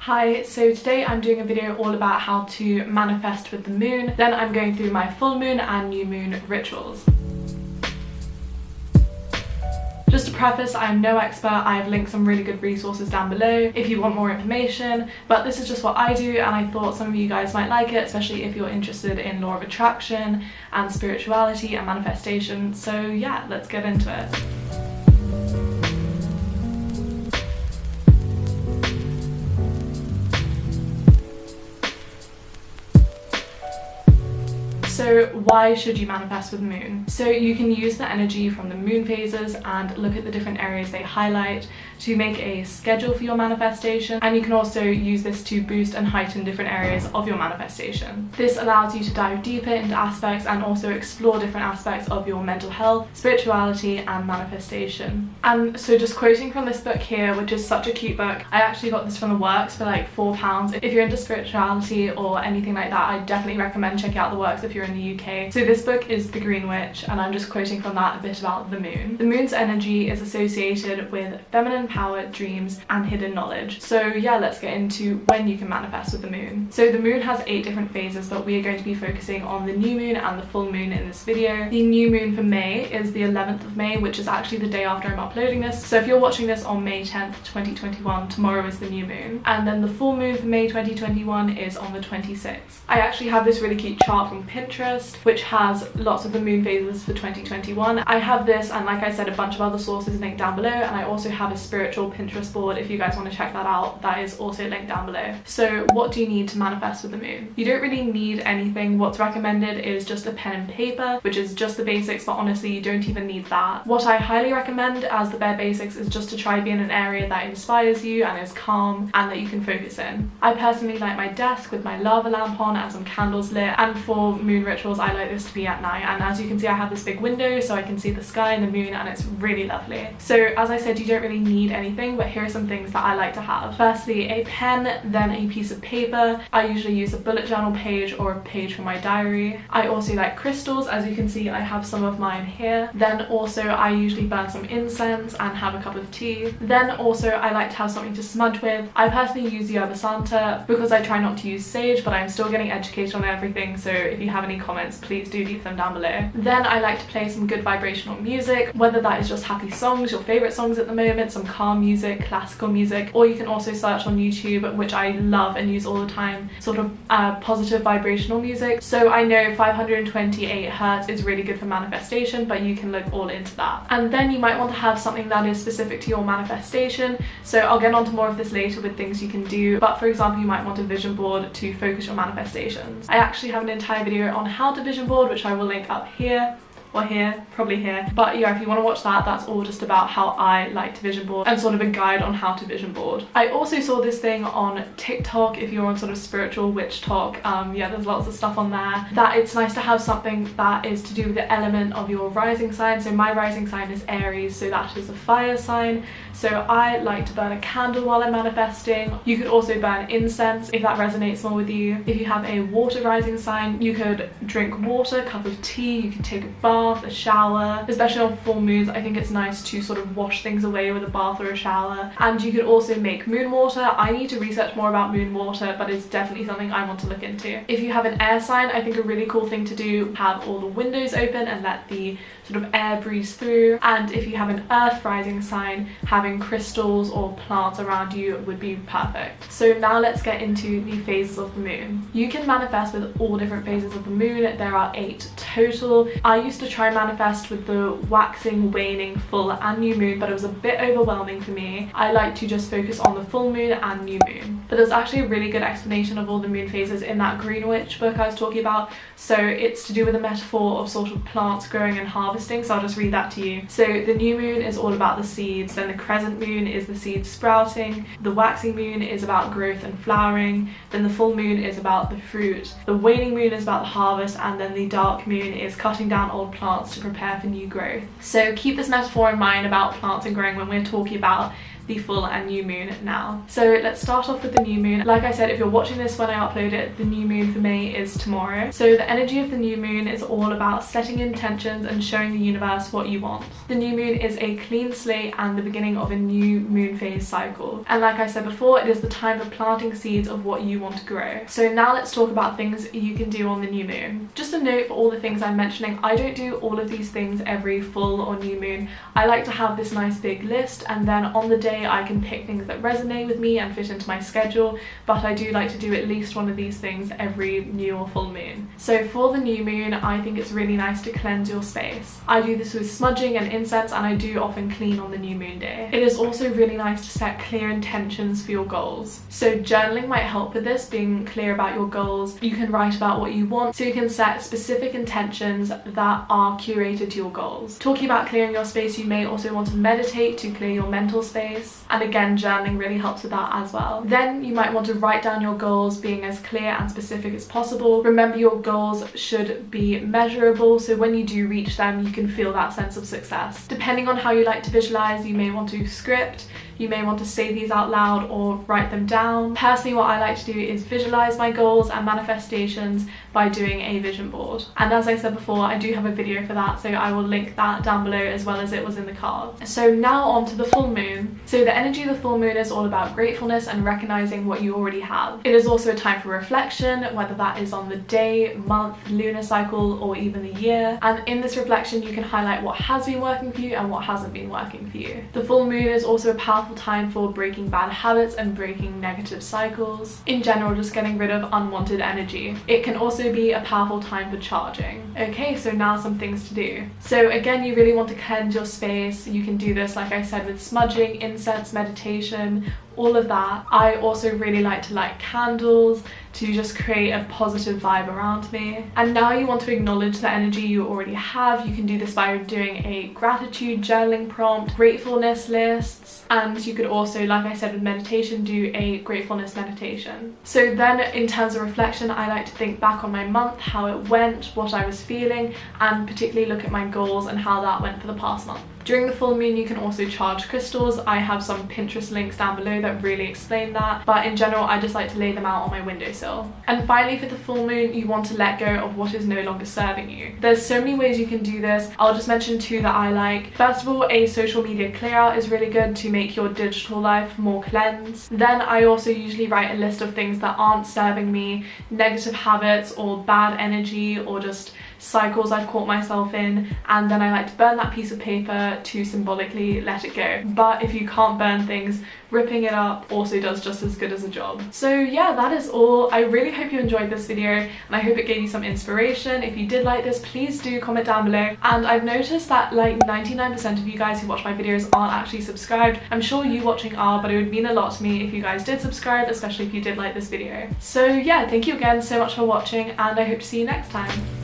Hi, so today I'm doing a video all about how to manifest with the moon. Then I'm going through my full moon and new moon rituals. Just to preface, I'm no expert. I have linked some really good resources down below if you want more information, but this is just what I do and I thought some of you guys might like it, especially if you're interested in law of attraction and spirituality and manifestation. So yeah, let's get into it. So why should you manifest with the moon? So you can use the energy from the moon phases and look at the different areas they highlight to make a schedule for your manifestation, and you can also use this to boost and heighten different areas of your manifestation. This allows you to dive deeper into aspects and also explore different aspects of your mental health, spirituality and manifestation. And so just quoting from this book here, which is such a cute book, I actually got this from the Works for like £4. If you're into spirituality or anything like that, I definitely recommend checking out the Works if you're in the UK. So this book is The Green Witch, and I'm just quoting from that a bit about the moon. The moon's energy is associated with feminine power, dreams and hidden knowledge. So yeah, let's get into when you can manifest with the moon. So the moon has 8 different phases, but we are going to be focusing on the new moon and the full moon in this video. The new moon for May is the 11th of May, which is actually the day after I'm uploading this. So if you're watching this on May 10th, 2021, tomorrow is the new moon. And then the full moon for May 2021 is on the 26th. I actually have this really cute chart from Pinterest, which has lots of the moon phases for 2021. I have this and, like I said, a bunch of other sources linked down below, and I also have a spiritual Pinterest board if you guys want to check that out. That is also linked down below. So what do you need to manifest with the moon? You don't really need anything. What's recommended is just a pen and paper, which is just the basics, but honestly you don't even need that. What I highly recommend as the bare basics is just to try be in an area that inspires you and is calm and that you can focus in. I personally like my desk with my lava lamp on and some candles lit, and for moon rituals I like this to be at night, and as you can see I have this big window so I can see the sky and the moon, and it's really lovely. So as I said, you don't really need anything, but here are some things that I like to have. Firstly, a pen, then a piece of paper. I usually use a bullet journal page or a page from my diary. I also like crystals. As you can see, I have some of mine here. Then also I usually burn some incense and have a cup of tea. Then also I like to have something to smudge with. I personally use Yerba Santa because I try not to use sage, but I'm still getting educated on everything, so if you have any comments, please do leave them down below. Then I like to play some good vibrational music, whether that is just happy songs, your favorite songs at the moment, some calm music, classical music, or you can also search on YouTube, which I love and use all the time, sort of positive vibrational music. So I know 528 Hertz is really good for manifestation, but you can look all into that. And then you might want to have something that is specific to your manifestation. So I'll get onto more of this later with things you can do, but for example you might want a vision board to focus your manifestations. I actually have an entire video on how to vision board, which I will link up here or here, probably here, but yeah, if you want to watch that, that's all just about how I like to vision board and sort of a guide on how to vision board. I also saw this thing on TikTok, if you're on sort of spiritual witch talk, yeah, there's lots of stuff on there, that it's nice to have something that is to do with the element of your rising sign. So my rising sign is Aries, so that is a fire sign, so I like to burn a candle while I'm manifesting. You could also burn incense if that resonates more with you. If you have a water rising sign, you could drink water, cup of tea, you could take a bath, a shower. Especially on full moons, I think it's nice to sort of wash things away with a bath or a shower. And you could also make moon water. I need to research more about moon water, but it's definitely something I want to look into. If you have an air sign, I think a really cool thing to do, have all the windows open and let the sort of air breeze through. And if you have an earth rising sign, having crystals or plants around you would be perfect. So now let's get into the phases of the moon. You can manifest with all different phases of the moon. There are 8 total. I used to try and manifest with the waxing, waning, full and new moon, but it was a bit overwhelming for me. I like to just focus on the full moon and new moon. But there's actually a really good explanation of all the moon phases in that Green Witch book I was talking about. So it's to do with a metaphor of sort of plants growing and harvesting, so I'll just read that to you. So the new moon is all about the seeds, then the crescent moon is the seeds sprouting, the waxing moon is about growth and flowering, then the full moon is about the fruit, the waning moon is about the harvest, and then the dark moon is cutting down old plants to prepare for new growth. So keep this metaphor in mind about plants and growing when we're talking about the full and new moon now. So let's start off with the new moon. Like I said, if you're watching this when I upload it, the new moon for May is tomorrow. So the energy of the new moon is all about setting intentions and showing the universe what you want. The new moon is a clean slate and the beginning of a new moon phase cycle. And like I said before, it is the time for planting seeds of what you want to grow. So now let's talk about things you can do on the new moon. Just a note for all the things I'm mentioning, I don't do all of these things every full or new moon. I like to have this nice big list, and then on the day I can pick things that resonate with me and fit into my schedule, but I do like to do at least one of these things every new or full moon. So for the new moon, I think it's really nice to cleanse your space. I do this with smudging and incense, and I do often clean on the new moon day. It is also really nice to set clear intentions for your goals. So journaling might help with this, being clear about your goals. You can write about what you want, so you can set specific intentions that are curated to your goals. Talking about clearing your space, you may also want to meditate to clear your mental space, and again, journaling really helps with that as well. Then you might want to write down your goals, being as clear and specific as possible. Remember, your goals should be measurable, so when you do reach them, you can feel that sense of success. Depending on how you like to visualize, you may want to script, you may want to say these out loud or write them down. Personally, what I like to do is visualize my goals and manifestations by doing a vision board. And as I said before, I do have a video for that, so I will link that down below as well as it was in the cards. So now on to the full moon. So the energy of the full moon is all about gratefulness and recognizing what you already have. It is also a time for reflection, whether that is on the day, month, lunar cycle, or even the year. And in this reflection, you can highlight what has been working for you and what hasn't been working for you. The full moon is also a powerful time for breaking bad habits and breaking negative cycles. In general, just getting rid of unwanted energy. It can also be a powerful time for charging. Okay, so now some things to do. So again, you really want to cleanse your space. You can do this, like I said, with smudging, incense, meditation, all of that. I also really like to light candles to just create a positive vibe around me. And now you want to acknowledge the energy you already have. You can do this by doing a gratitude journaling prompt, gratefulness lists, and you could also, like I said with meditation, do a gratefulness meditation. So then in terms of reflection, I like to think back on my month, how it went, what I was feeling, and particularly look at my goals and how that went for the past month. During the full moon, you can also charge crystals. I have some Pinterest links down below that really explain that, but in general, I just like to lay them out on my windowsill. And finally, for the full moon, you want to let go of what is no longer serving you. There's so many ways you can do this. I'll just mention two that I like. First of all, a social media clear out is really good to make your digital life more cleansed. Then I also usually write a list of things that aren't serving me, negative habits or bad energy or just cycles I've caught myself in, and then I like to burn that piece of paper to symbolically let it go. But if you can't burn things, ripping it up also does just as good as a job. So yeah, that is all. I really hope you enjoyed this video and I hope it gave you some inspiration. If you did like this, please do comment down below. And I've noticed that like 99% of you guys who watch my videos aren't actually subscribed. I'm sure you watching are, but it would mean a lot to me if you guys did subscribe, especially if you did like this video. So yeah, thank you again so much for watching, and I hope to see you next time.